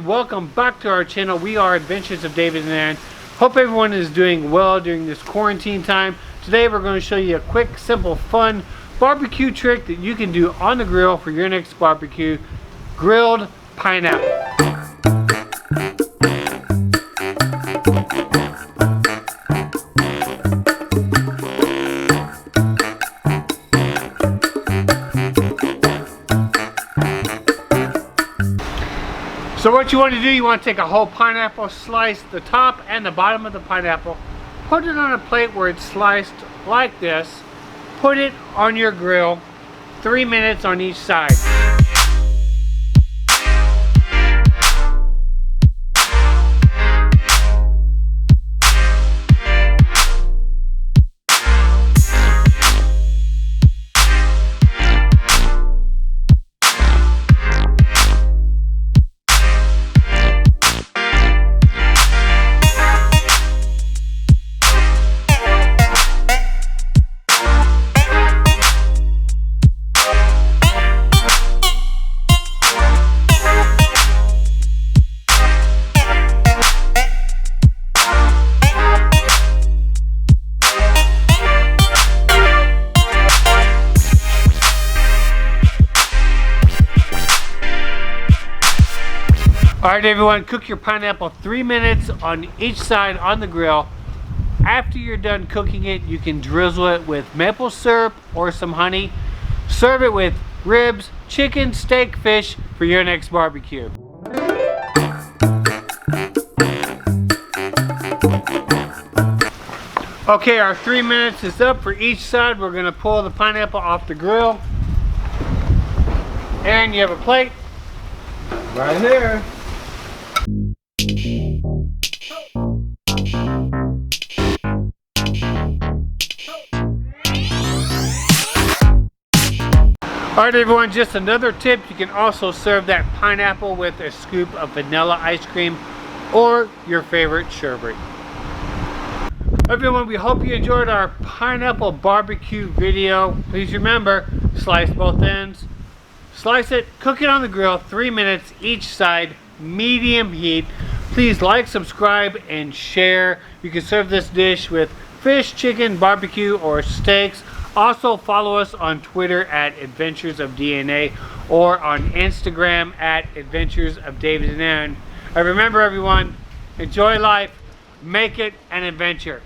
everyone, welcome back to our channel. We are Adventures of David and Aaron. Hope everyone is doing well during this quarantine time. Today we're going to show you a quick, simple, fun barbecue trick that you can do on the grill for your next barbecue. Grilled pineapple. So what you want to do, you want to take a whole pineapple, slice the top and the bottom of the pineapple, put it on a plate where it's sliced like this, put it on your grill, 3 minutes on each side. Alright everyone, cook your pineapple 3 minutes on each side on the grill. After you're done cooking it, you can drizzle it with maple syrup or some honey. Serve it with ribs, chicken, steak, fish for your next barbecue. Okay, our 3 minutes is up for each side. We're going to pull the pineapple off the grill. And you have a plate right here. Alright everyone, just another tip, you can also serve that pineapple with a scoop of vanilla ice cream or your favorite sherbet. Everyone, we hope you enjoyed our pineapple barbecue video. Please remember, slice both ends, slice it, cook it on the grill, 3 minutes each side, medium heat. Please like, subscribe, and share. You can serve this dish with fish, chicken, barbecue, or steaks. Also follow us on Twitter at Adventures of DNA or on Instagram at Adventures of David and Aaron. And remember everyone, enjoy life, make it an adventure.